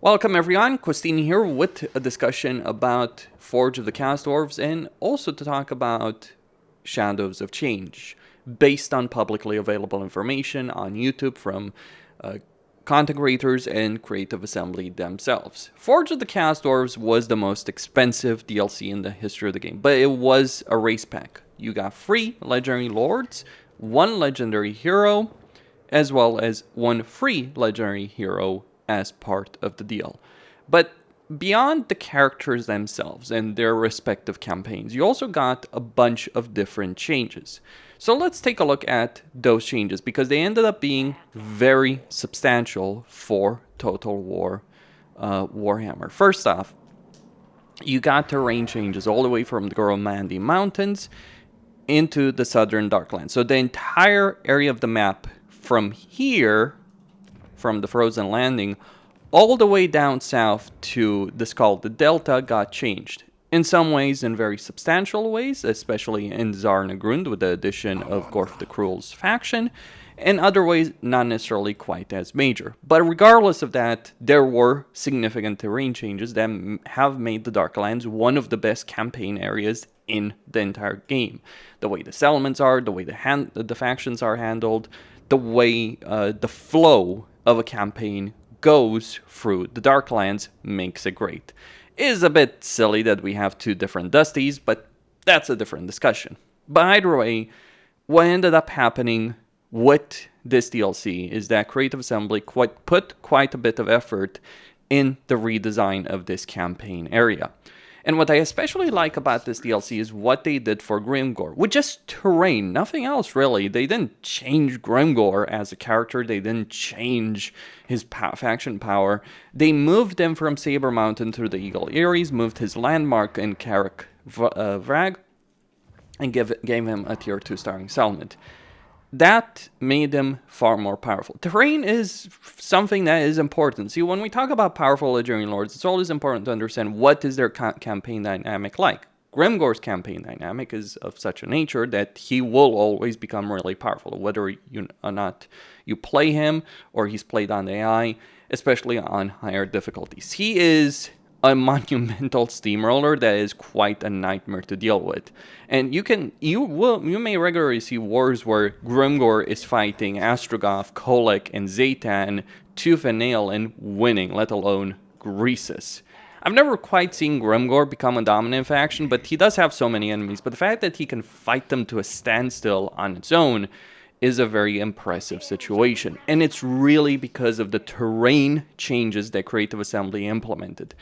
Welcome everyone, Christine here with a discussion about Forge of the Chaos Dwarves and also to talk about Shadows of Change, based on publicly available information on YouTube from content creators and Creative Assembly themselves. Forge of the Chaos Dwarves was the most expensive DLC in the history of the game, but it was a race pack. You got 3 legendary lords, 1 legendary hero, as well as 1 free legendary hero as part of the deal. But beyond the characters themselves and their respective campaigns, you also got a bunch of different changes. So let's take a look at those changes, because they ended up being very substantial for Total War Warhammer. First off, you got terrain changes all the way from the Goromandi Mountains into the Southern Darklands. So the entire area of the map from here, from the Frozen Landing, all the way down south to the Skull, the Delta, got changed. In some ways, in very substantial ways, especially in Zarnagrund with the addition of Gorf the Cruel's faction. In other ways, not necessarily quite as major. But regardless of that, there were significant terrain changes that have made the Darklands one of the best campaign areas in the entire game. The way the settlements are, the way the factions are handled, the way the flow of a campaign goes through the Darklands makes it great. It is a bit silly that we have 2 different Dusties, but that's a different discussion. But either way, what ended up happening with this DLC is that Creative Assembly put quite a bit of effort in the redesign of this campaign area. And what I especially like about this DLC is what they did for Grimgor, with just terrain, nothing else really. They didn't change Grimgor as a character, they didn't change his faction power. They moved him from Saber Mountain through the Eagle Eyries, moved his landmark in Karak Vrag, and gave him a tier 2 starring settlement. That made them far more powerful. Terrain is something that is important. See, when we talk about powerful legendary lords, it's always important to understand what is their campaign dynamic like. Grimgor's campaign dynamic is of such a nature that he will always become really powerful, whether you or not you play him or he's played on AI, especially on higher difficulties. He is a monumental steamroller that is quite a nightmare to deal with. And you may regularly see wars where Grimgor is fighting Astrogoth, Kolek, and Zaytan tooth and nail and winning, let alone Greasus. I've never quite seen Grimgor become a dominant faction, but he does have so many enemies. But the fact that he can fight them to a standstill on its own is a very impressive situation. And it's really because of the terrain changes that Creative Assembly implemented.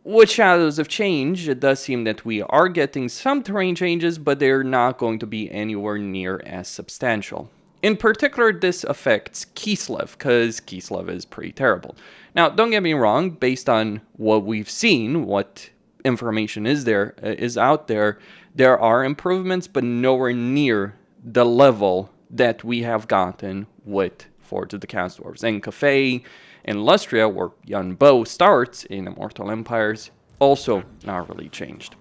With Shadows of Change, it does seem that we are getting some terrain changes, but they're not going to be anywhere near as substantial. In particular, this affects Kislev, because Kislev is pretty terrible. Now, don't get me wrong, based on what we've seen, what information is out there, there are improvements, but nowhere near the level that we have gotten with Forge of the Chaos Dwarves. And Cafe and Lustria, where Yun Bo starts in Immortal Empires, also not really changed.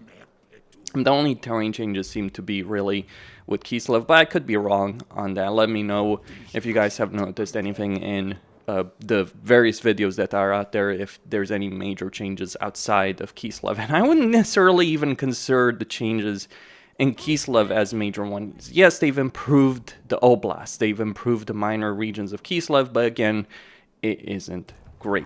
The only terrain changes seem to be really with Kislev, but I could be wrong on that. Let me know if you guys have noticed anything in the various videos that are out there, if there's any major changes outside of Kislev. And I wouldn't necessarily even consider the changes in Kislev as major ones. Yes, they've improved the Oblast, they've improved the minor regions of Kislev, but again, it isn't great.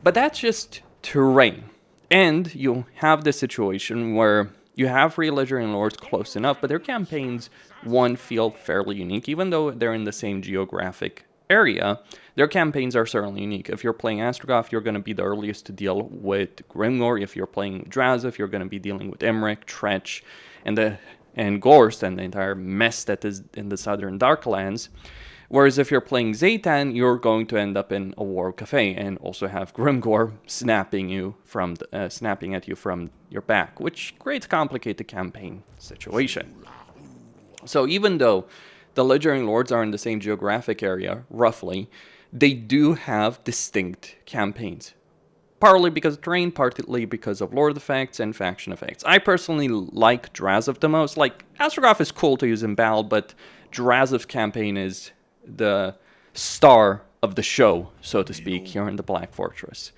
But that's just terrain. And you have this situation where you have 3 legendary lords close enough, but their campaigns, one, feel fairly unique. Even though they're in the same geographic area, their campaigns are certainly unique. If you're playing Astrogoth, you're going to be the earliest to deal with Grimgor. If you're playing Drazif, you're going to be dealing with Emmerich, Tretch, and Gorst, and the entire mess that is in the Southern Darklands. Whereas if you're playing Zaytan, you're going to end up in a War Cafe and also have Grimgor snapping at you from your back, which creates a complicated campaign situation. So even though the legendary lords are in the same geographic area, roughly, they do have distinct campaigns. Partly because of terrain, partly because of lord effects and faction effects. I personally like Drazif the most. Like, Astrogoth is cool to use in battle, but Drazif's campaign is the star of the show, so to speak, here in the Black Fortress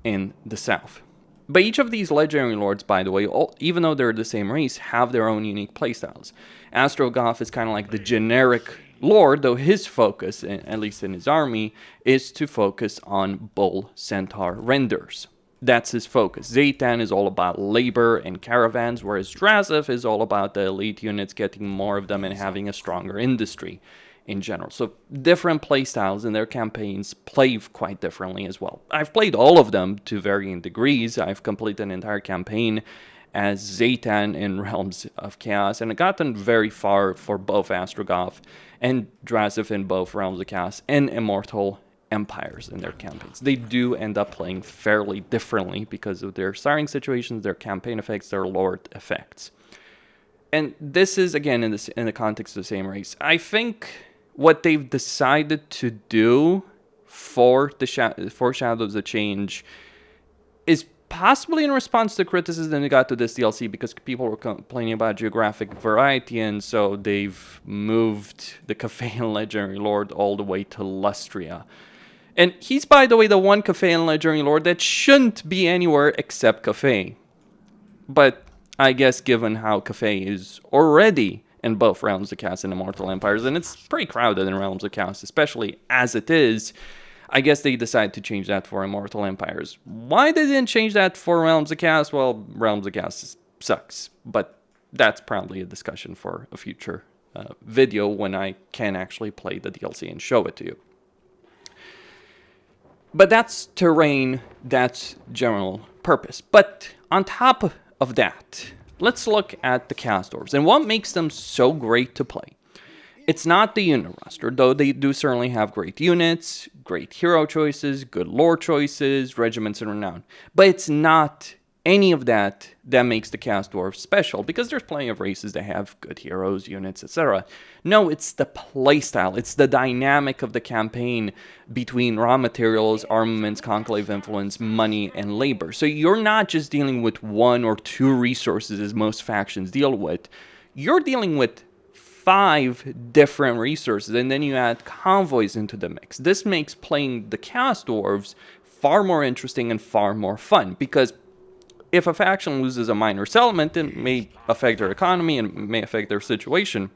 in the south. But each of these legendary lords, by the way, even though they're the same race, have their own unique playstyles. Astrogoth is kind of like the generic lord, though his focus, at least in his army, is to focus on bull centaur renders. That's his focus. Zaytan is all about labor and caravans, whereas Drazif is all about the elite units, getting more of them and having a stronger industry in general. So different playstyles in their campaigns play quite differently as well. I've played all of them to varying degrees. I've completed an entire campaign as Zaytan in Realms of Chaos, and I've gotten very far for both Astrogoth and Drazif in both Realms of Chaos and Immortal Empires in their campaigns. They do end up playing fairly differently because of their starting situations, their campaign effects, their lord effects. And this is, again, in the context of the same race. I think what they've decided to do for Shadows of Change is possibly in response to criticism they got to this DLC, because people were complaining about geographic variety, and so they've moved the Cathayan Legendary Lord all the way to Lustria. And he's, by the way, the one Cathayan Legendary Lord that shouldn't be anywhere except Cathay. But I guess given how Cathay is already in both Realms of Chaos and Immortal Empires, and it's pretty crowded in Realms of Chaos, especially as it is, I guess they decided to change that for Immortal Empires. Why they didn't change that for Realms of Chaos? Well, Realms of Chaos sucks, but that's probably a discussion for a future video when I can actually play the DLC and show it to you. But that's terrain, that's general purpose. But on top of that, let's look at the Chaos Dwarves and what makes them so great to play. It's not the unit roster, though they do certainly have great units, great hero choices, good lore choices, regiments and renown. But it's not any of that that makes the Chaos Dwarves special, because there's plenty of races that have good heroes, units, etc. No, it's the playstyle, it's the dynamic of the campaign between raw materials, armaments, conclave influence, money, and labor. So you're not just dealing with one or two resources as most factions deal with. You're dealing with 5 different resources, and then you add convoys into the mix. This makes playing the Chaos Dwarves far more interesting and far more fun, because if a faction loses a minor settlement, it may affect their economy and may affect their situation.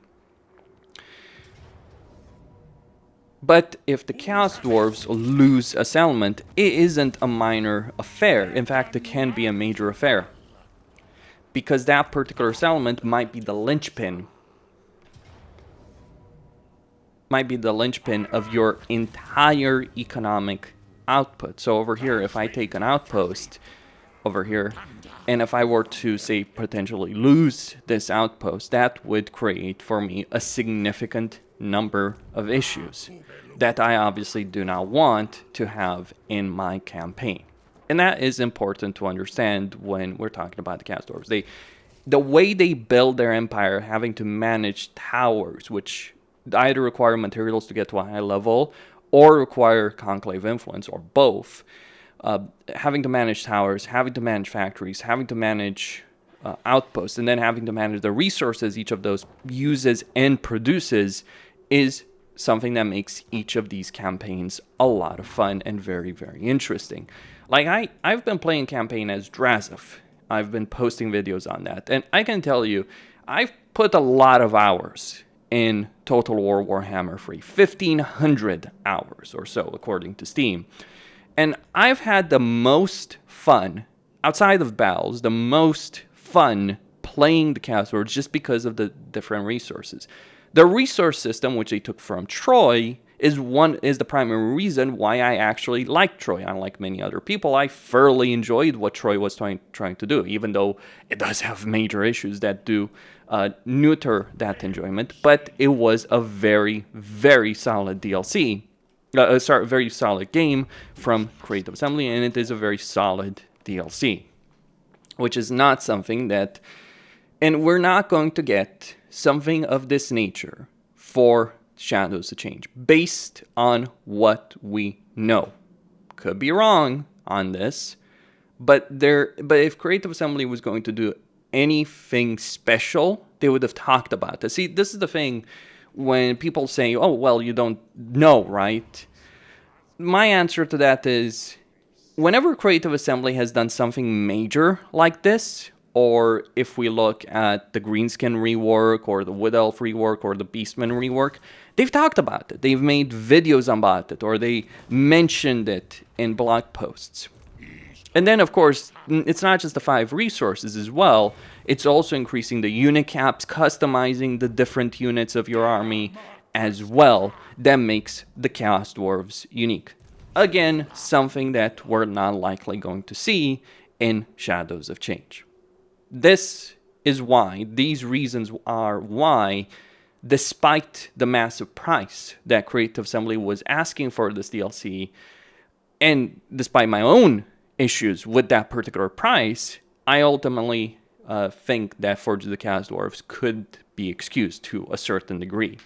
But if the Chaos Dwarves lose a settlement, it isn't a minor affair. In fact, it can be a major affair, because that particular settlement might be the linchpin of your entire economic output. So over here, if I take an outpost over here, and if I were to, say, potentially lose this outpost, that would create for me a significant number of issues that I obviously do not want to have in my campaign. And that is important to understand when we're talking about the Chaos Dwarves. The way they build their empire, having to manage towers, which either require materials to get to a high level or require conclave influence, or both. Having to manage towers, having to manage factories, having to manage outposts, and then having to manage the resources each of those uses and produces is something that makes each of these campaigns a lot of fun and very, very interesting. Like, I've been playing campaign as Drazif. I've been posting videos on that, and I can tell you, I've put a lot of hours in Total War Warhammer 3, 1,500 hours or so, according to Steam. And I've had the most fun, outside of battles, the most fun playing the Chaos Dwarves just because of the different resources. The resource system, which they took from Troy, is the primary reason why I actually like Troy. Unlike many other people, I thoroughly enjoyed what Troy was trying to do, even though it does have major issues that do neuter that enjoyment. But it was a very, very solid DLC. Very solid game from Creative Assembly, and it is a very solid DLC, which is not something that, and we're not going to get something of this nature for Shadows of Change, based on what we know. Could be wrong on this, but if Creative Assembly was going to do anything special, they would have talked about this. See, this is the thing when people say, oh, well, you don't know, right? my answer to that is, whenever Creative Assembly has done something major like this, or if we look at the Greenskin rework, or the Wood Elf rework, or the Beastman rework, they've talked about it. They've made videos about it, or they mentioned it in blog posts. And then, of course, it's not just the 5 resources as well. It's also increasing the unit caps, customizing the different units of your army as well. That makes the Chaos Dwarves unique. Again, something that we're not likely going to see in Shadows of Change. This is why, these reasons are why, despite the massive price that Creative Assembly was asking for this DLC, and despite my own issues with that particular price, I ultimately think that Forge of the Chaos Dwarves could be excused to a certain degree.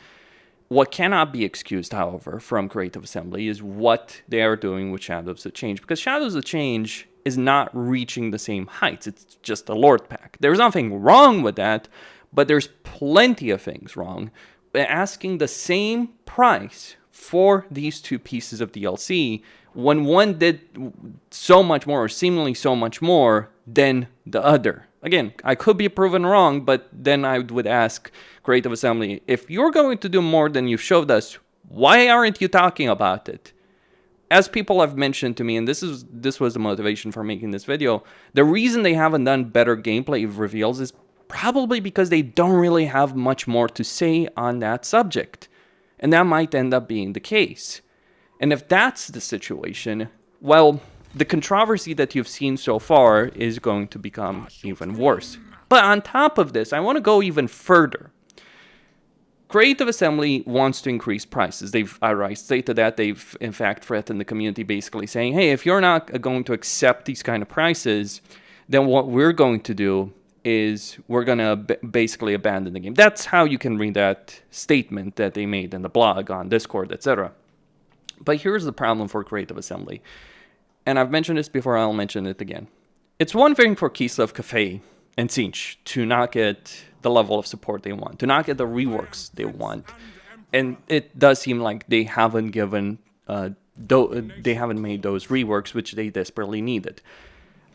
What cannot be excused, however, from Creative Assembly is what they are doing with Shadows of Change, because Shadows of Change is not reaching the same heights. It's just a Lord pack. There's nothing wrong with that, but there's plenty of things wrong. Asking the same price for these 2 pieces of DLC when one did so much more, or seemingly so much more, than the other. Again, I could be proven wrong, but then I would ask Creative Assembly, if you're going to do more than you showed us, why aren't you talking about it? As people have mentioned to me, and this was the motivation for making this video, the reason they haven't done better gameplay reveals is probably because they don't really have much more to say on that subject. And that might end up being the case. And if that's the situation, well, the controversy that you've seen so far is going to become even worse. But on top of this, I want to go even further. Creative Assembly wants to increase prices. They've outright stated that. They've, in fact, threatened the community, basically saying, hey, if you're not going to accept these kind of prices, then what we're going to do is we're going to basically abandon the game. That's how you can read that statement that they made in the blog, on Discord, etc. But here's the problem for Creative Assembly. And I've mentioned this before, I'll mention it again. It's one thing for Kislev, Cafe, and Tzeentch to not get the level of support they want, to not get the reworks they want. And it does seem like they haven't given, they haven't made those reworks which they desperately needed.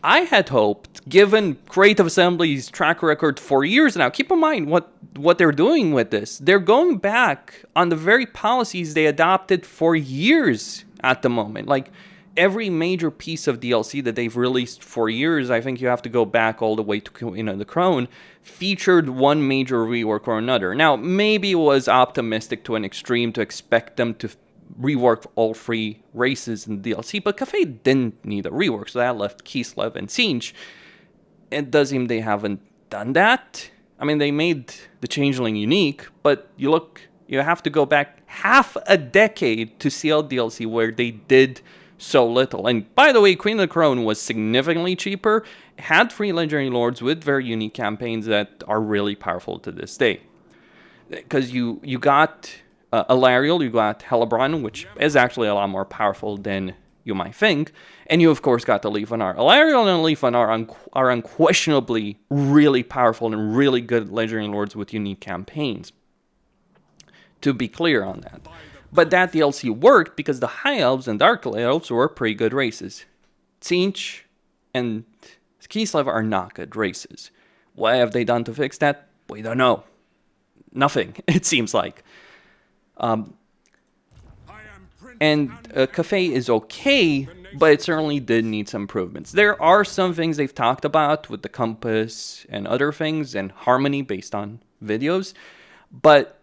I had hoped, given Creative Assembly's track record for years now, keep in mind what they're doing with this. They're going back on the very policies they adopted for years at the moment. Like, every major piece of DLC that they've released for years, I think you have to go back all the way to the Crone, featured one major rework or another. Now, maybe it was optimistic to an extreme to expect them to rework all 3 races in the DLC, but Cafe didn't need a rework, so that left Kislev and Tzeentch. It does seem they haven't done that. I mean, they made the Changeling unique, but you have to go back half a decade to CL DLC where they did so little. And by the way, Queen of the Crone was significantly cheaper, had 3 legendary lords with very unique campaigns that are really powerful to this day. Because you got Alariel, you got Hellebrand, which is actually a lot more powerful than you might think, and you of course got the Leafanar. Alariel and Leafanar are unquestionably really powerful and really good legendary lords with unique campaigns, to be clear on that. But that DLC worked because the High Elves and Dark Elves were pretty good races. Tzeentch and Kislev are not good races. What have they done to fix that? We don't know. Nothing, it seems like. And Cafe is okay, but it certainly did need some improvements. There are some things they've talked about with the compass and other things, and harmony based on videos, but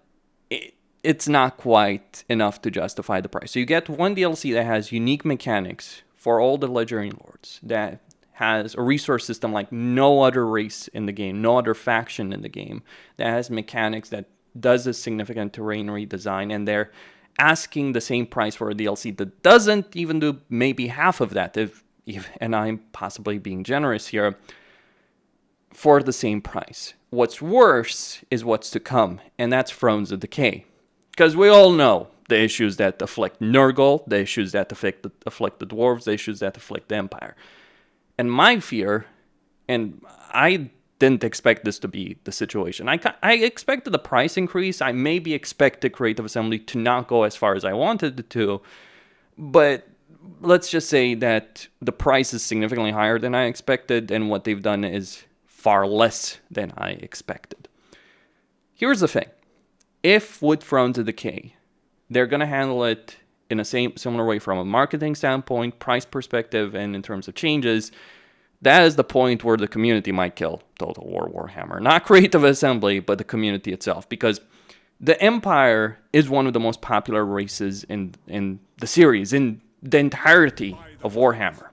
it's not quite enough to justify the price. So you get one DLC that has unique mechanics for all the legendary lords, that has a resource system like no other race in the game, no other faction in the game, that has mechanics, that does a significant terrain redesign, and they're asking the same price for a DLC that doesn't even do maybe half of that, and I'm possibly being generous here, for the same price. What's worse is what's to come, and that's Thrones of Decay. Because we all know the issues that afflict Nurgle, the issues that afflict the Dwarves, the issues that afflict the Empire. And my fear, and I didn't expect this to be the situation. I expected the price increase. I maybe expected Creative Assembly to not go as far as I wanted it to. But let's just say that the price is significantly higher than I expected, and what they've done is far less than I expected. Here's the thing. If with Thrones of Decay, they're going to handle it in a similar way from a marketing standpoint, price perspective, and in terms of changes, that is the point where the community might kill Total War Warhammer. Not Creative Assembly, but the community itself. Because the Empire is one of the most popular races in the series, in the entirety of Warhammer.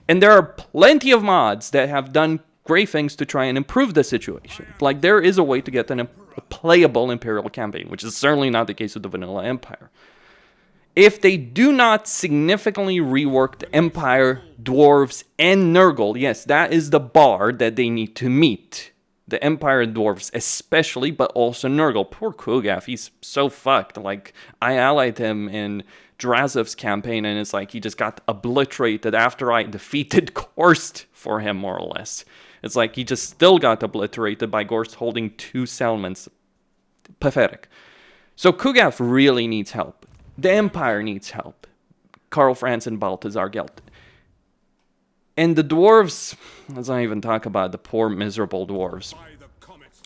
And there are plenty of mods that have done great things to try and improve the situation. Like, there is a way to get a playable Imperial campaign, which is certainly not the case with the vanilla Empire. If they do not significantly rework the Empire, Dwarves, and Nurgle, yes, that is the bar that they need to meet. The Empire and Dwarves especially, but also Nurgle. Poor Kugaf, he's so fucked. Like, I allied him in Drazov's campaign, and it's like he just got obliterated after I defeated Gorst for him, more or less. It's like he just still got obliterated by Gorst holding 2 settlements. Pathetic. So Kugaf really needs help. The Empire needs help. Karl Franz and Balthazar Gelt. And the Dwarves, let's not even talk about the poor, miserable Dwarves.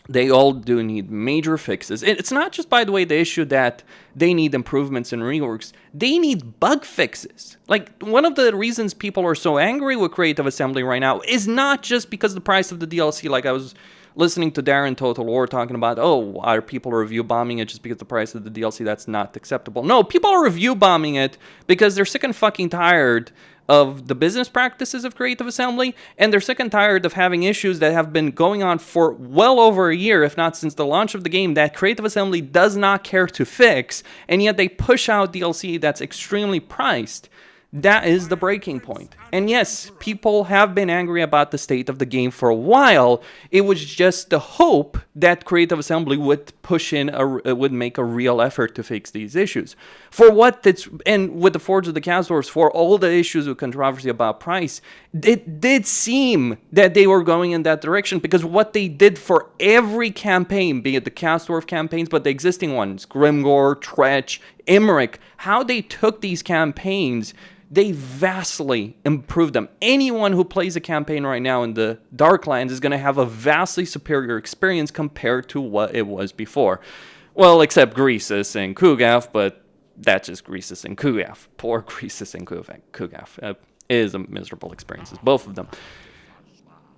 They all do need major fixes. It's not just, by the way, the issue that they need improvements and reworks. They need bug fixes. Like, one of the reasons people are so angry with Creative Assembly right now is not just because of the price of the DLC. Like, I was listening to Darren Total War talking about, oh, are people review bombing it just because of the price of the DLC? That's not acceptable. No, people are review bombing it because they're sick and fucking tired of the business practices of Creative Assembly, and they're sick and tired of having issues that have been going on for well over a year, if not since the launch of the game, that Creative Assembly does not care to fix, and yet they push out DLC that's extremely priced. That is the breaking point. And yes, people have been angry about the state of the game for a while. It was just the hope that Creative Assembly would push in, would make a real effort to fix these issues. For what it's, and with the Forge of the Chaos Dwarves, for all the issues with controversy about price, it did seem that they were going in that direction, because what they did for every campaign, be it the Chaos Dwarf campaigns, but the existing ones, Grimgor, Tretch, Imric, how they took these campaigns, they vastly improved them. Anyone who plays a campaign right now in the Darklands is going to have a vastly superior experience compared to what it was before. Well, except Greasus and Kugaf, but that's just Greasus and Kugaf. Poor Greasus and Kugaf. It is a miserable experiences, both of them.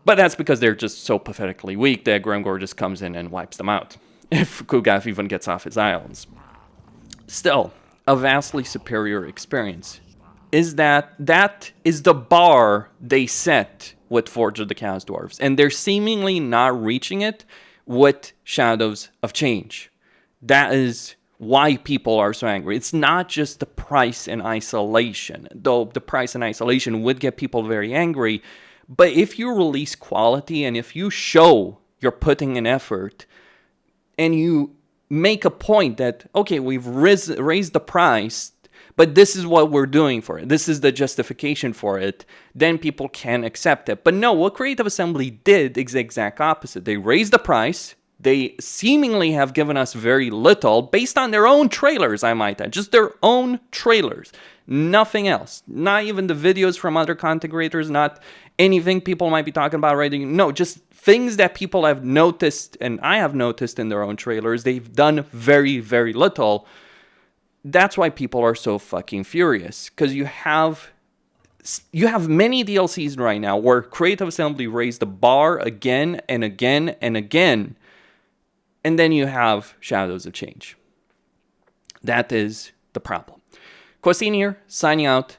But that's because they're just so pathetically weak that Grimgor just comes in and wipes them out, if Kugaf even gets off his islands. Still, a vastly superior experience. Is that is the bar they set with Forge of the Chaos Dwarves. And they're seemingly not reaching it with Shadows of Change. That is why people are so angry. It's not just the price in isolation, though the price in isolation would get people very angry. But if you release quality, and if you show you're putting in effort, and you make a point that, okay, we've raised the price, but this is what we're doing for it, this is the justification for it, then people can accept it. But no, what Creative Assembly did is the exact opposite. They raised the price. They seemingly have given us very little, based on their own trailers, I might add. Just their own trailers. Nothing else. Not even the videos from other content creators, not anything people might be talking about right now. No, just things that people have noticed, and I have noticed in their own trailers. They've done very, very little. That's why people are so fucking furious, because you have many DLCs right now where Creative Assembly raised the bar again and again and again, and then you have Shadows of Change. That is the problem. Quasine here, signing out.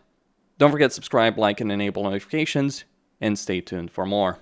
Don't forget to subscribe, like, and enable notifications, and stay tuned for more.